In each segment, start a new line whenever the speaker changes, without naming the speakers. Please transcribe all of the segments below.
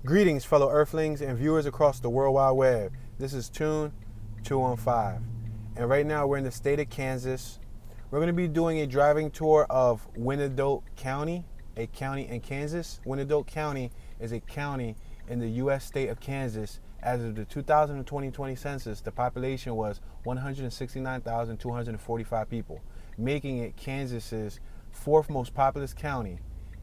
Greetings, fellow Earthlings and viewers across the World Wide Web. This is Tune 215. And right now we're in the state of Kansas. We're going to be doing a driving tour of Wyandotte County, a county in Kansas. Wyandotte County is a county in the U.S. state of Kansas. As of the 2020 census, the population was 169,245 people, making it Kansas's fourth most populous county.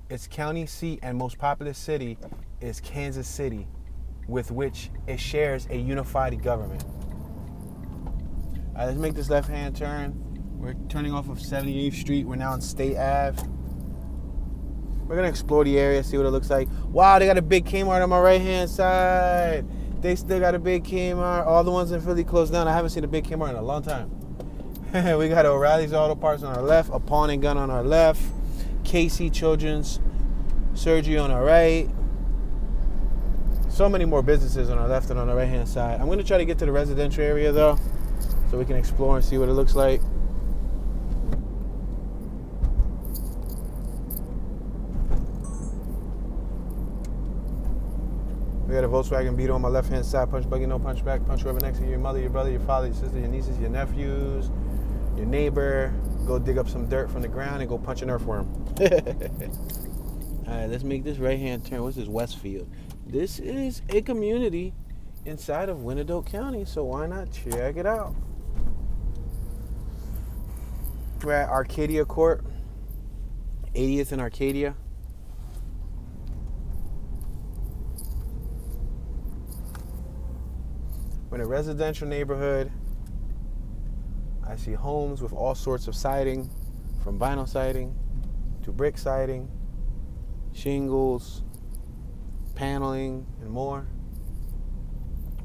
Its county seat and most populous city is Kansas City, with which it shares a unified government. All right, let's make this left-hand turn. We're turning off of 78th Street. We're now on State Ave. We're going to explore the area, see what it looks like. Wow, they got a big Kmart on my right-hand side. They still got a big Kmart. All the ones in Philly closed down. I haven't seen a big Kmart in a long time. We got O'Reilly's Auto Parts on our left, a Pawn and Gun on our left, Casey Children's Surgery on our right. So many more businesses on our left and on the right-hand side. I'm going to try to get to the residential area, though, so we can explore and see what it looks like. We got a Volkswagen Beetle on my left-hand side. Punch buggy, no punch back. Punch whoever next to you, your mother, your brother, your father, your sister, your nieces, your nephews, your neighbor. Go dig up some dirt from the ground and go punch an earthworm. All right, let's make this right-hand turn. What's this? Westfield. This is a community inside of Wyandotte County, so why not check it out? We're at Arcadia Court, 80th and Arcadia. We're in a residential neighborhood. I see homes with all sorts of siding, from vinyl siding to brick siding, shingles, paneling, and more.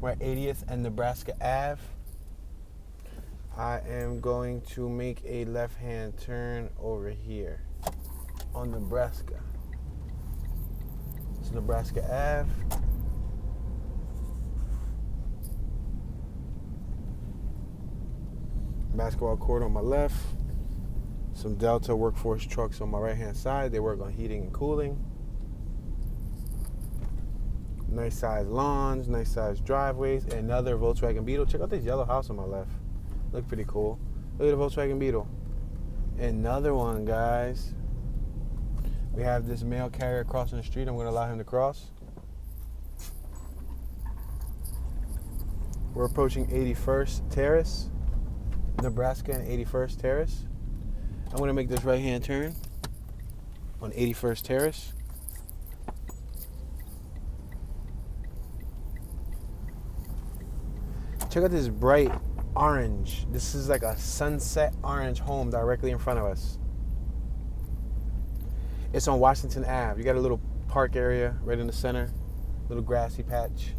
We're at 80th and Nebraska Ave. I am going to make a left-hand turn over here on Nebraska. It's Nebraska Ave. Basketball court on my left. Some Delta workforce trucks on my right-hand side. They work on heating and cooling. Nice sized lawns, nice sized driveways. Another Volkswagen Beetle. Check out this yellow house on my left. Look pretty cool. Look at the Volkswagen Beetle. Another one, guys. We have this mail carrier crossing the street. I'm going to allow him to cross. We're approaching 81st Terrace, Nebraska and 81st Terrace. I'm going to make this right-hand turn on 81st Terrace. Check out this bright orange. This is like a sunset orange home directly in front of us. It's on Washington Ave. You got a little park area right in the center, little grassy patch.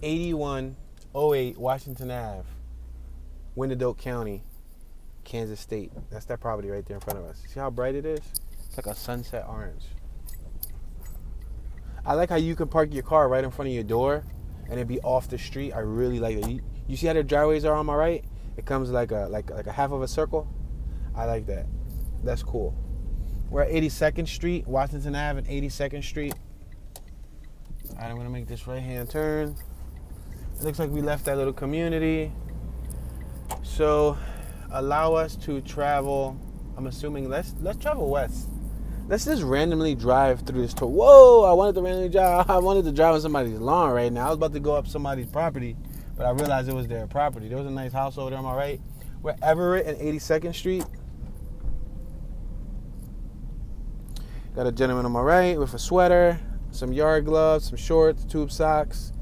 8108 Washington Ave, Wyandotte County, Kansas State. That's that property right there in front of us. See how bright it is? It's like a sunset orange. I like how you can park your car right in front of your door and it'd be off the street. I really like that. You see how the driveways are on my right? It comes like a half of a circle. I like that. That's cool. We're at 82nd Street, Washington Ave and 82nd Street. All right, I'm gonna make this right-hand turn. It looks like we left that little community. So allow us to travel. I'm assuming let's travel west. Let's just randomly drive through this tour. Whoa, I wanted to randomly drive. I wanted to drive on somebody's lawn right now. I was about to go up somebody's property, but I realized it was their property. There was a nice house over there on my right. We're at Everett and 82nd Street. Got a gentleman on my right with a sweater, some yard gloves, some shorts, tube socks,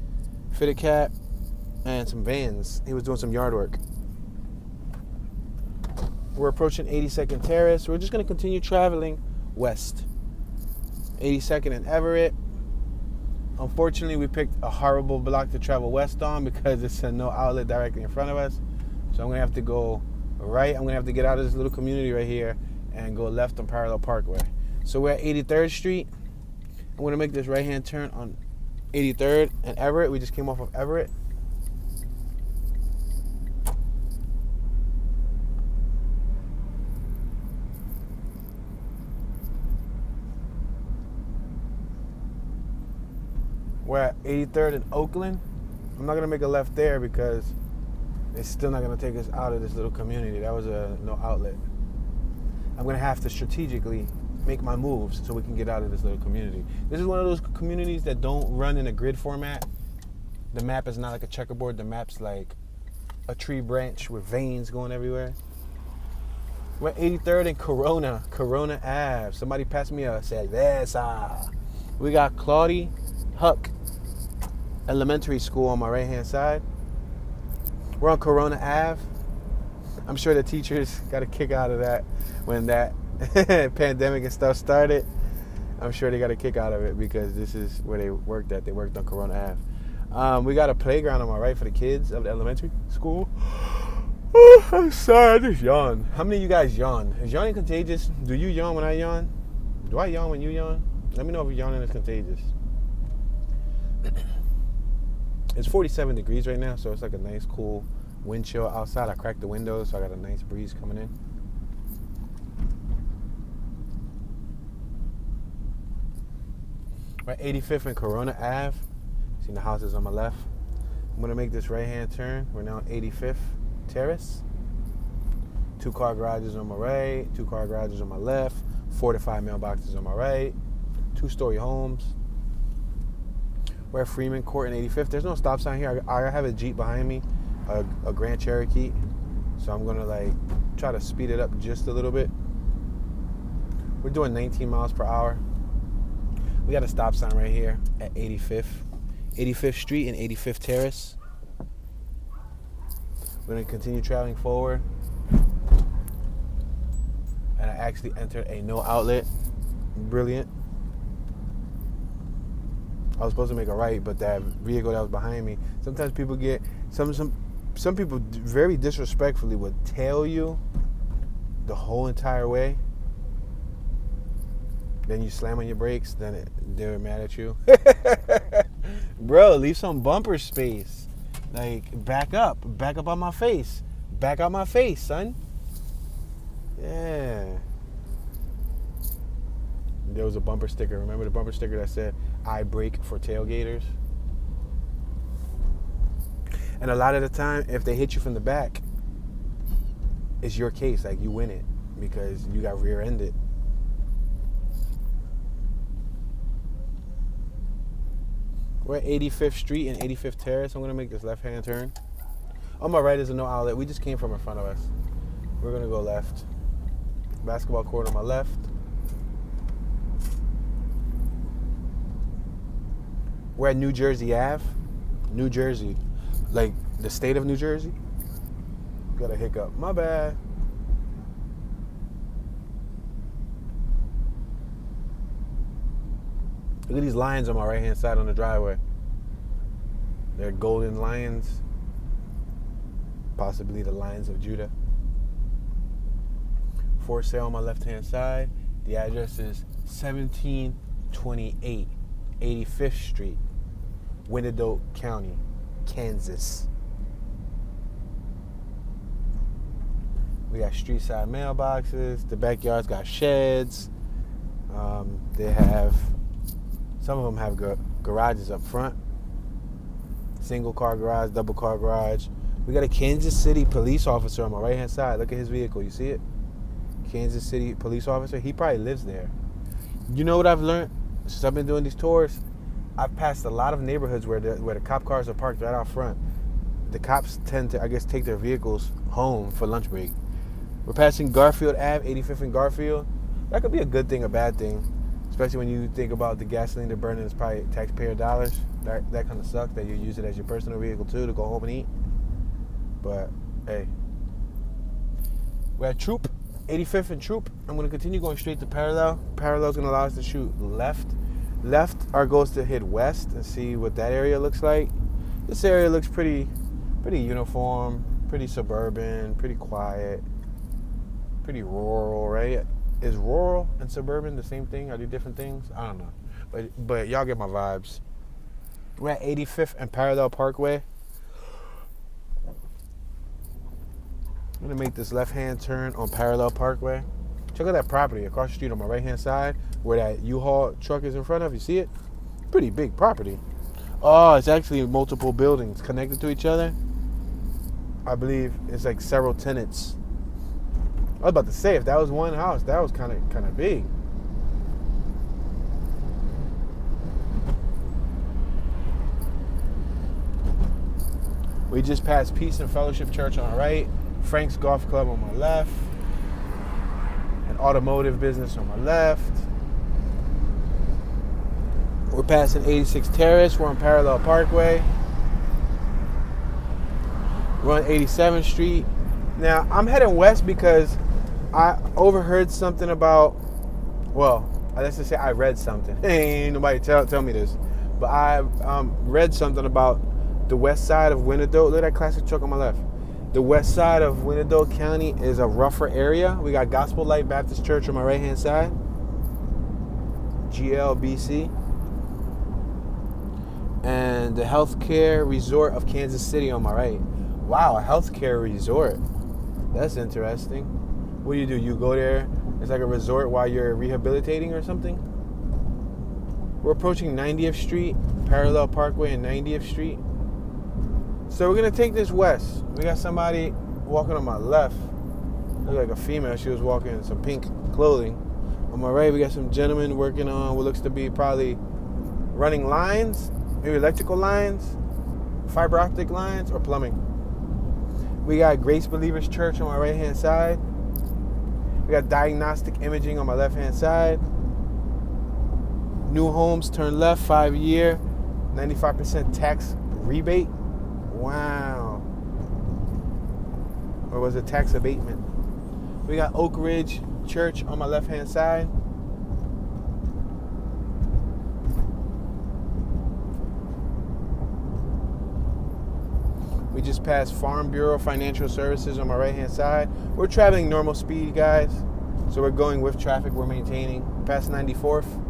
fitted cap, and some Vans. He was doing some yard work. We're approaching 82nd Terrace. We're just going to continue traveling west. 82nd and Everett. Unfortunately, we picked a horrible block to travel west on because it's a no outlet directly in front of us. So I'm going to have to go right. I'm going to have to get out of this little community right here and go left on Parallel Parkway. So we're at 83rd Street. I'm going to make this right-hand turn on 83rd and Everett. We just came off of Everett. We're at 83rd and Oakland. I'm not going to make a left there because it's still not going to take us out of this little community. That was a no outlet. I'm going to have to strategically make my moves so we can get out of this little community. This is one of those communities that don't run in a grid format. The map is not like a checkerboard. The map's like a tree branch with veins going everywhere. We're at 83rd and Corona Ave. Somebody passed me a cerveza. We got Claudie Huck Elementary School on my right-hand side. We're on Corona Ave. I'm sure the teachers got a kick out of that when that pandemic and stuff started. I'm sure they got a kick out of it because this is where they worked at. They worked on Corona Ave. We got a playground on my right for the kids of the elementary school. I'm sorry, I just yawned. How many of you guys yawn? Is yawning contagious? Do you yawn when I yawn? Do I yawn when you yawn? Let me know if yawning is contagious. It's 47 degrees right now, so it's like a nice, cool wind chill outside. I cracked the windows, so I got a nice breeze coming in. We're at 85th and Corona Ave. See the houses on my left. I'm going to make this right-hand turn. We're now on 85th Terrace. 2-car garages on my right, 2-car garages on my left, 4 to 5 mailboxes on my right, 2-story homes. We're at Freeman Court and 85th. There's no stop sign here. I have a Jeep behind me, a Grand Cherokee. So I'm going to like try to speed it up just a little bit. We're doing 19 miles per hour. We got a stop sign right here at 85th Street and 85th Terrace. We're going to continue traveling forward. And I actually entered a no outlet. Brilliant. I was supposed to make a right, but that vehicle that was behind me, sometimes people get, some people very disrespectfully would tell you the whole entire way. Then you slam on your brakes, then they're mad at you. Bro, leave some bumper space. Like, back up on my face. Back out my face, son. Yeah. There was a bumper sticker. Remember the bumper sticker that said, "I brake for tailgaters"? And a lot of the time, if they hit you from the back, it's your case. Like, you win it because you got rear-ended. We're at 85th Street and 85th Terrace. I'm going to make this left-hand turn. On my right is a no outlet. We just came from in front of us. We're going to go left. Basketball court on my left. We're at New Jersey Ave. New Jersey. Like the state of New Jersey. Got a hiccup. My bad. Look at these lions on my right-hand side on the driveway. They're golden lions. Possibly the Lions of Judah. For sale on my left-hand side. The address is 1728 85th Street, Wyandotte County, Kansas. We got street side mailboxes. The backyard's got sheds. They have, some of them have garages up front. Single car garage, double car garage. We got a Kansas City police officer on my right hand side. Look at his vehicle. You see it? Kansas City police officer. He probably lives there. You know what I've learned since I've been doing these tours? I've passed a lot of neighborhoods where the cop cars are parked right out front. The cops tend to, I guess, take their vehicles home for lunch break. We're passing Garfield Ave, 85th and Garfield. That could be a good thing, a bad thing, especially when you think about the gasoline they're burning is probably taxpayer dollars. That kind of sucks that you use it as your personal vehicle too to go home and eat. But hey, we're at Troop, 85th and Troop. I'm going to continue going straight to Parallel. Parallel is going to allow us to shoot left. Left, our goal is to hit west and see what that area looks like. This area looks pretty uniform, pretty suburban, pretty quiet, pretty rural, right? Is rural and suburban the same thing? Are they different things? I don't know. But y'all get my vibes. We're at 85th and Parallel Parkway. I'm going to make this left-hand turn on Parallel Parkway. Check out that property across the street on my right-hand side where that U-Haul truck is in front of. You see it? Pretty big property. Oh, it's actually multiple buildings connected to each other. I believe it's like several tenants. I was about to say, if that was one house, that was kind of big. We just passed Peace and Fellowship Church on our right, Frank's Golf Club on my left, an automotive business on my left. We're passing 86 Terrace. We're on Parallel Parkway. We're on 87th Street. Now, I'm heading west because I overheard something about, well, let's just say I read something. Ain't nobody tell me this. But I read something about the west side of Wyandotte. Look at that classic truck on my left. The west side of Wyandotte County is a rougher area. We got Gospel Light Baptist Church on my right-hand side. GLBC. And the Healthcare Resort of Kansas City on my right. Wow, a healthcare resort. That's interesting. What do? You go there, it's like a resort while you're rehabilitating or something? We're approaching 90th Street, Parallel Parkway and 90th Street. So we're going to take this west. We got somebody walking on my left. Looked like a female. She was walking in some pink clothing. On my right, we got some gentlemen working on what looks to be probably running lines, maybe electrical lines, fiber optic lines, or plumbing. We got Grace Believers Church on my right-hand side. We got Diagnostic Imaging on my left-hand side. New homes turn left, 5-year, 95% tax rebate. Wow. Or was it tax abatement? We got Oak Ridge Church on my left-hand side. We just passed Farm Bureau Financial Services on my right-hand side. We're traveling normal speed, guys. So we're going with traffic. We're maintaining. Past 94th.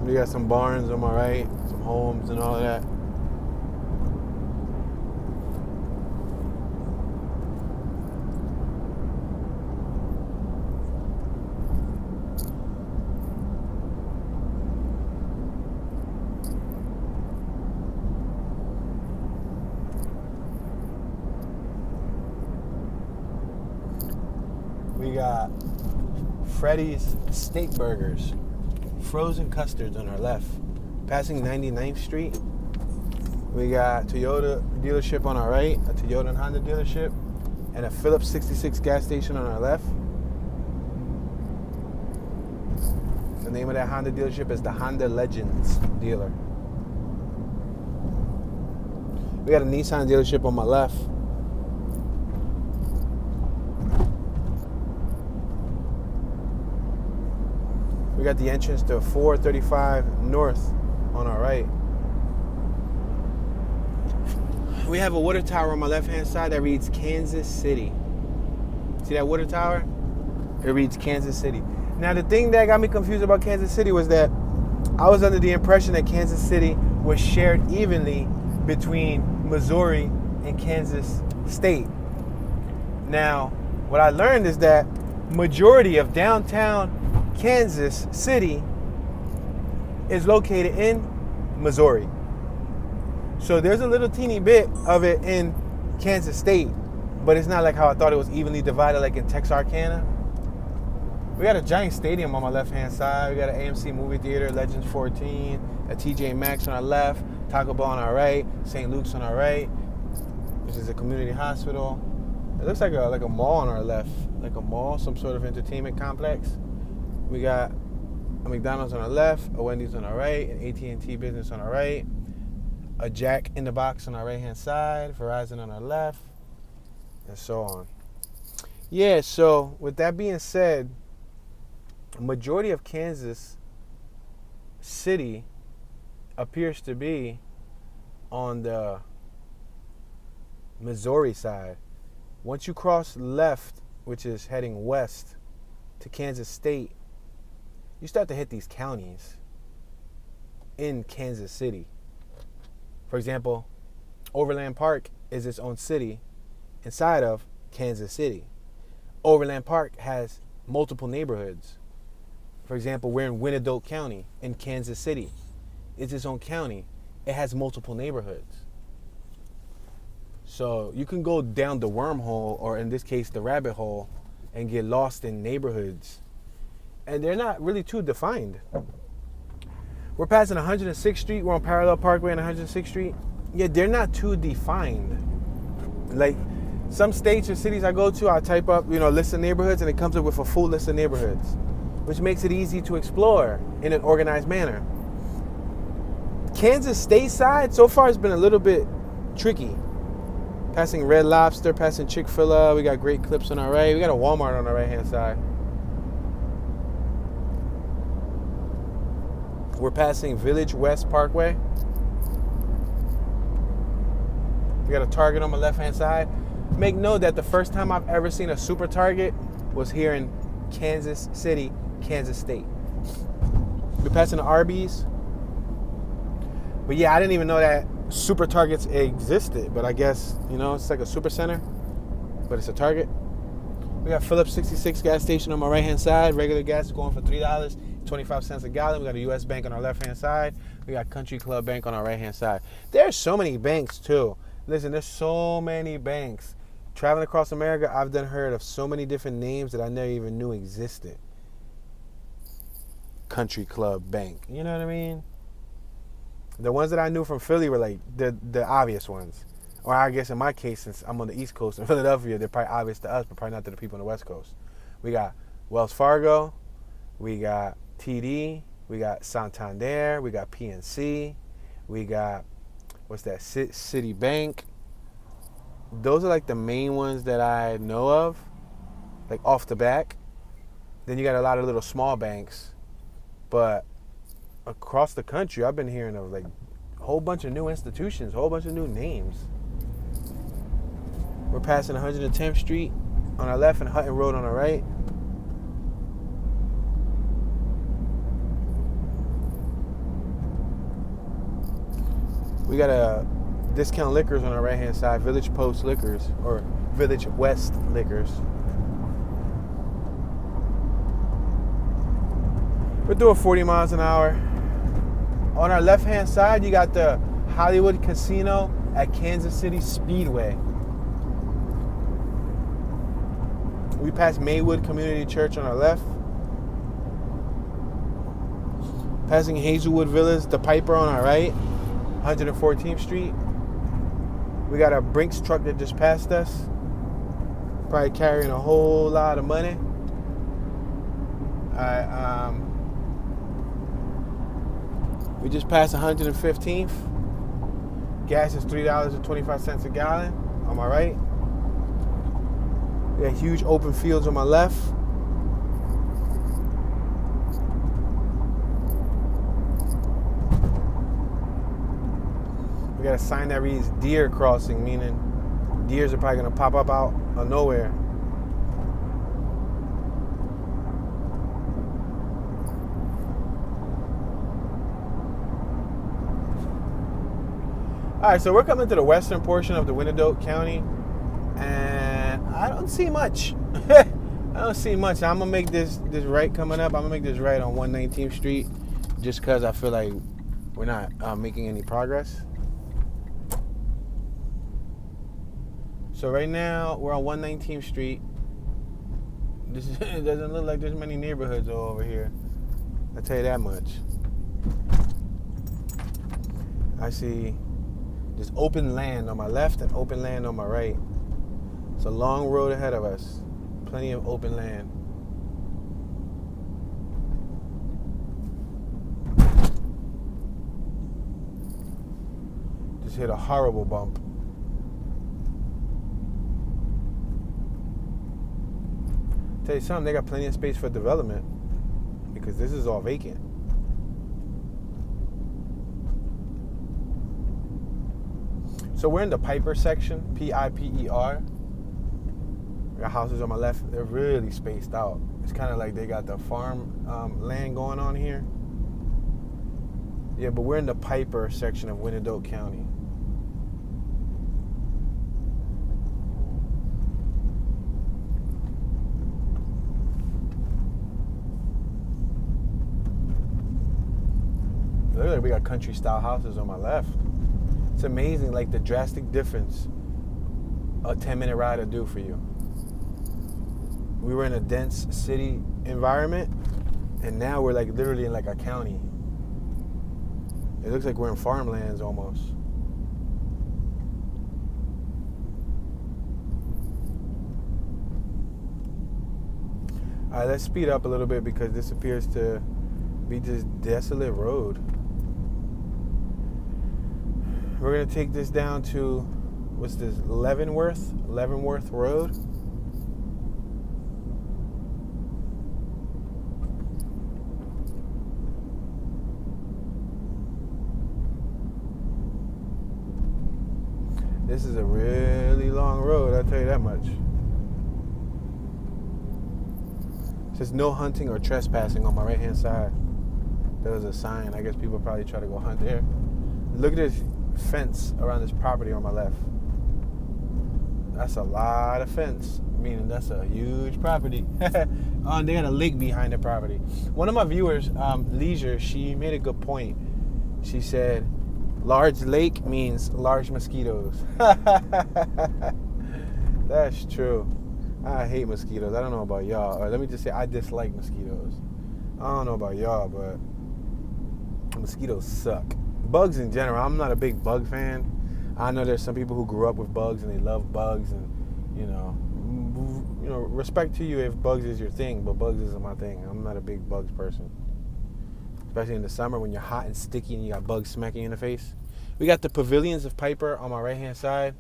We got some barns on my right, some homes and all of that. We got Freddy's Steak Burgers. Frozen custards on our left. Passing 99th Street. We got Toyota dealership on our right, a Toyota and Honda dealership, and a Phillips 66 gas station on our left. The name of that Honda dealership is the Honda Legends dealer. We got a Nissan dealership on my left. We got the entrance to 435 North on our right. We have a water tower on my left-hand side that reads Kansas City. See that water tower? It reads Kansas City. Now, the thing that got me confused about Kansas City was that I was under the impression that Kansas City was shared evenly between Missouri and Kansas State. Now, what I learned is that majority of downtown Kansas City is located in Missouri. So there's a little teeny bit of it in Kansas State, but it's not like how I thought it was evenly divided like in Texarkana. We got a giant stadium on my left-hand side. We got an AMC movie theater, Legends 14, a TJ Maxx on our left, Taco Bell on our right, St. Luke's on our right, which is a community hospital. It looks like a mall on our left, like a mall, some sort of entertainment complex. We got a McDonald's on our left, a Wendy's on our right, an AT&T business on our right, a Jack in the Box on our right-hand side, Verizon on our left, and so on. Yeah, so with that being said, a majority of Kansas City appears to be on the Missouri side. Once you cross left, which is heading west to Kansas State, you start to hit these counties. in Kansas City. For example, Overland Park is its own city inside of Kansas City. Overland Park has multiple neighborhoods. For example, we're in Wyandotte County in Kansas City. It's its own county. It has multiple neighborhoods. So you can go down the wormhole, or in this case, the rabbit hole, and get lost in neighborhoods. And they're not really too defined. We're passing 106th Street. We're on Parallel Parkway on 106th Street. Yeah, they're not too defined. Like some states or cities I go to, I type up, list of neighborhoods, and it comes up with a full list of neighborhoods, which makes it easy to explore in an organized manner. Kansas State side, so far, has been a little bit tricky. Passing Red Lobster, passing Chick-fil-A. We got Great Clips on our right. We got a Walmart on our right-hand side. We're passing Village West Parkway. We got a Target on my left-hand side. Make note that the first time I've ever seen a super Target was here in Kansas City, Kansas State. We're passing the Arby's. But yeah, I didn't even know that super Targets existed. But I guess, it's like a super center, but it's a Target. We got Phillips 66 gas station on my right-hand side. Regular gas is going for $3.25 a gallon. We got a U.S. Bank on our left-hand side. We got Country Club Bank on our right-hand side. There's so many banks, too. Listen, there's so many banks. Traveling across America, I've heard of so many different names that I never even knew existed. Country Club Bank. You know what I mean? The ones that I knew from Philly were like the obvious ones. Or I guess in my case, since I'm on the East Coast in Philadelphia, they're probably obvious to us, but probably not to the people on the West Coast. We got Wells Fargo. We got TD. We got Santander. We got PNC. We got, Citibank. Those are like the main ones that I know of, like off the back. Then you got a lot of little small banks. But across the country, I've been hearing of like a whole bunch of new institutions, a whole bunch of new names. We're passing 110th Street on our left and Hutton Road on our right. We got a Discount Liquors on our right-hand side, Village Post Liquors, or Village West Liquors. We're doing 40 miles an hour. On our left-hand side, you got the Hollywood Casino at Kansas City Speedway. We passed Maywood Community Church on our left. Passing Hazelwood Villas, the Piper on our right, 114th Street. We got a Brinks truck that just passed us. Probably carrying a whole lot of money. We just passed 115th. Gas is $3.25 a gallon on my right. We got huge open fields on my left. We got a sign that reads deer crossing, meaning deers are probably gonna pop up out of nowhere. All right, so we're coming to the western portion of the Wyandotte County, and I don't see much. I don't see much. I'm gonna make this right coming up. I'm gonna make this right on 119th Street, just because I feel like we're not making any progress. So right now we're on 119th Street. It doesn't look like there's many neighborhoods over here. I'll tell you that much. I see there's open land on my left and open land on my right. It's a long road ahead of us. Plenty of open land. Just hit a horrible bump. Tell you something, they got plenty of space for development because this is all vacant. So we're in the Piper section, Piper. We got houses on my left. They're really spaced out. It's kind of like they got the farm land going on here. Yeah, but we're in the Piper section of Wyandotte County. Look like we got country style houses on my left. It's amazing, like the drastic difference a 10-minute ride will do for you. We were in a dense city environment, and now we're like literally in like a county. It looks like we're in farmlands almost. All right, let's speed up a little bit because this appears to be this desolate road. We're gonna take this down to, what's this, Leavenworth Road. This is a really long road, I'll tell you that much. It says no hunting or trespassing on my right hand side. There was a sign. I guess people probably try to go hunt there. Look at this fence around this property on my left. That's a lot of fence, meaning that's a huge property. Oh, and they got a lake behind the property. One of my viewers, Leisure, she made a good point. She said, large lake means large mosquitoes. That's true. I hate mosquitoes. I don't know about y'all. Or let me just say, I dislike mosquitoes. I don't know about y'all, but mosquitoes suck. Bugs in general, I'm not a big bug fan. I know there's some people who grew up with bugs and they love bugs, and you know, respect to you if bugs is your thing, but bugs isn't my thing. I'm not a big bugs person. Especially in the summer when you're hot and sticky and you got bugs smacking you in the face. We got the pavilions of Piper on my right hand side.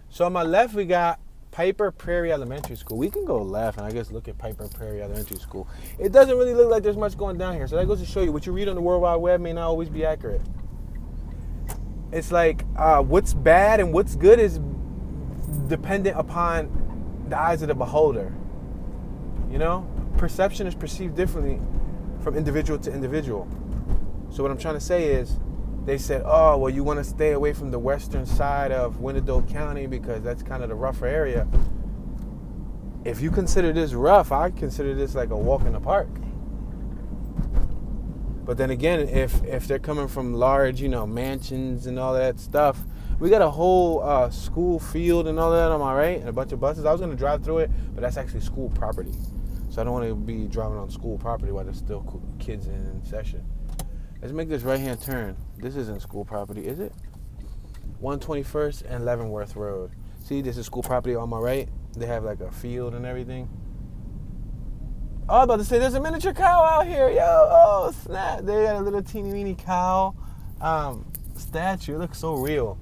So on my left we got Piper Prairie Elementary School. We can go left and I guess look at Piper Prairie Elementary School. It doesn't really look like there's much going down here. So that goes to show you what you read on the World Wide Web may not always be accurate. It's like what's bad and what's good is dependent upon the eyes of the beholder. You know, perception is perceived differently from individual to individual. So what I'm trying to say is, they said, oh, well, you want to stay away from the western side of Wyandotte County because that's kind of the rougher area. If you consider this rough, I consider this like a walk in the park. But then again, if they're coming from large, mansions and all that stuff, we got a whole school field and all that on my right and a bunch of buses. I was going to drive through it, but that's actually school property. So I don't want to be driving on school property while there's still kids in session. Let's make this right-hand turn. This isn't school property, is it? 121st and Leavenworth Road. See, this is school property on my right. They have like a field and everything. Oh, I was about to say, there's a miniature cow out here, yo. Oh, snap. They got a little teeny-weeny cow statue. It looks so real.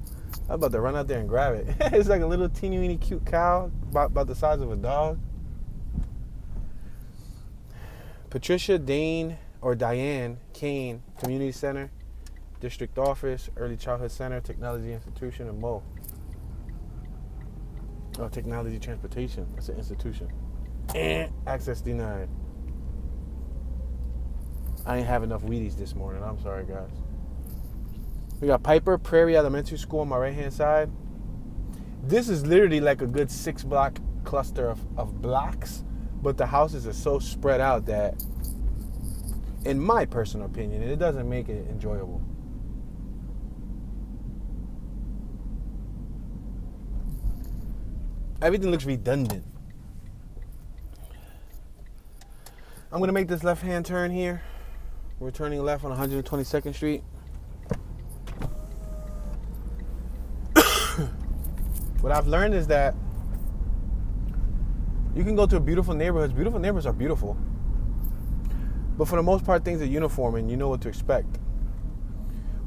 I'm about to run out there and grab it. It's like a little teeny-weeny cute cow, about the size of a dog. Patricia Diane Kane Community Center, District Office, Early Childhood Center, Technology Institution, and Mo. Oh, Technology Transportation. That's an institution. Access denied. I ain't have enough Wheaties this morning. I'm sorry, guys. We got Piper Prairie Elementary School on my right-hand side. This is literally like a good 6-block cluster of blocks, but the houses are so spread out that, in my personal opinion, it doesn't make it enjoyable. Everything looks redundant. I'm going to make this left-hand turn here. We're turning left on 122nd Street. What I've learned is that you can go to beautiful neighborhoods. Beautiful neighborhoods are beautiful. But for the most part, things are uniform and you know what to expect.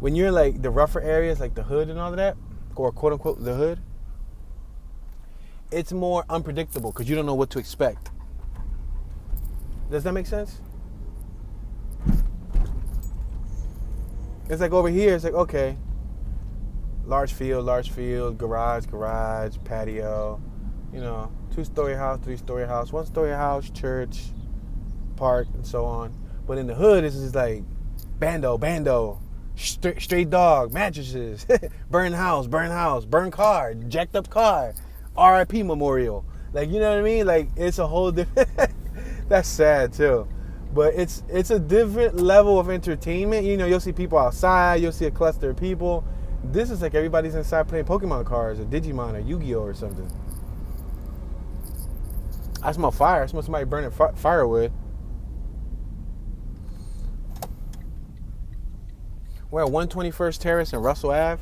When you're like the rougher areas, like the hood and all of that, or quote unquote the hood, it's more unpredictable because you don't know what to expect. Does that make sense? It's like over here, it's like, okay, large field, garage, patio, 2-story house, 3-story house, 1-story house, church, park, and so on. But in the hood, it's just like bando, Stray dog, mattresses, burn house, burn car, jacked up car, RIP memorial. Like, you know what I mean? Like, it's a whole different, that's sad too. But it's a different level of entertainment. You know, you'll see people outside, you'll see a cluster of people. This is like everybody's inside playing Pokemon cards or Digimon or Yu-Gi-Oh or something. I smell fire. I smell somebody burning firewood. We're at 121st Terrace and Russell Ave.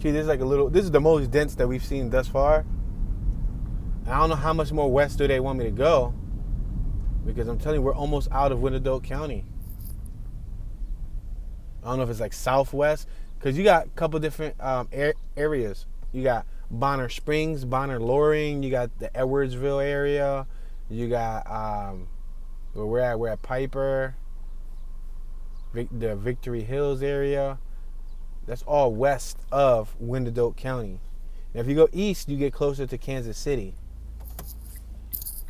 See, this is like a little, this is the most dense that we've seen thus far. And I don't know how much more west do they want me to go, because I'm telling you, we're almost out of Wyandotte County. I don't know if it's like southwest, because you got a couple different areas. You got Bonner Springs, Bonner Loring, you got the Edwardsville area, you got where we're at Piper, the Victory Hills area. That's all west of Wyandotte County. Now, if you go east, you get closer to Kansas City.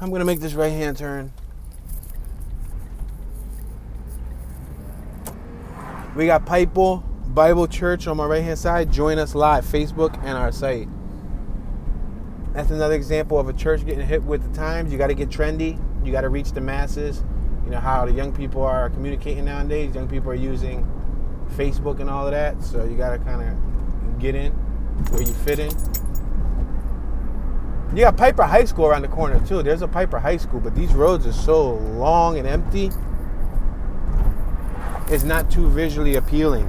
I'm gonna make this right-hand turn. We got Piper Bible Church on my right-hand side. Join us live, Facebook and our site. That's another example of a church getting hit with the times. You got to get trendy. You got to reach the masses. You know how the young people are communicating nowadays. Young people are using Facebook and all of that. So you got to kind of get in where you fit in. You got Piper High School around the corner too. There's a Piper High School, but these roads are so long and empty. It's not too visually appealing.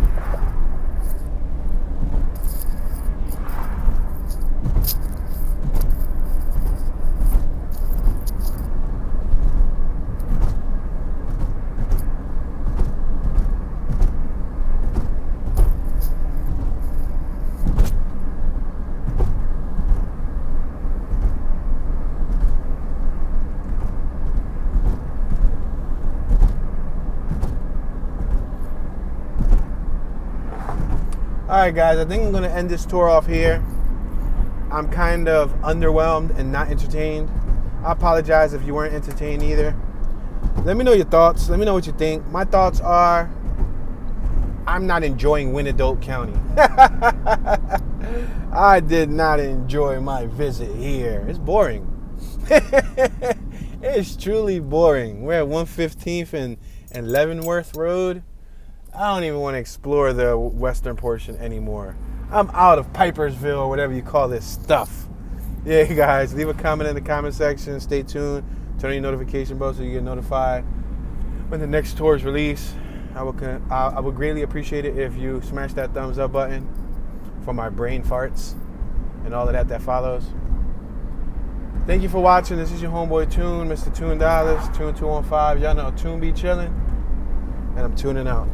Alright guys, I think I'm going to end this tour off here. I'm kind of underwhelmed and not entertained. I apologize if you weren't entertained either. Let me know your thoughts. Let me know what you think. My thoughts are, I'm not enjoying Wyandotte County. I did not enjoy my visit here. It's boring. It's truly boring. We're at 115th and Leavenworth Road. I don't even want to explore the western portion anymore. I'm out of Pipersville or whatever you call this stuff. Yeah, guys, leave a comment in the comment section. Stay tuned. Turn on your notification bell so you get notified when the next tour is released. I would greatly appreciate it if you smash that thumbs up button for my brain farts and all of that follows. Thank you for watching. This is your homeboy Tune, Mr. Tune Dollars, Tune 215. Y'all know Tune be chilling, and I'm tuning out.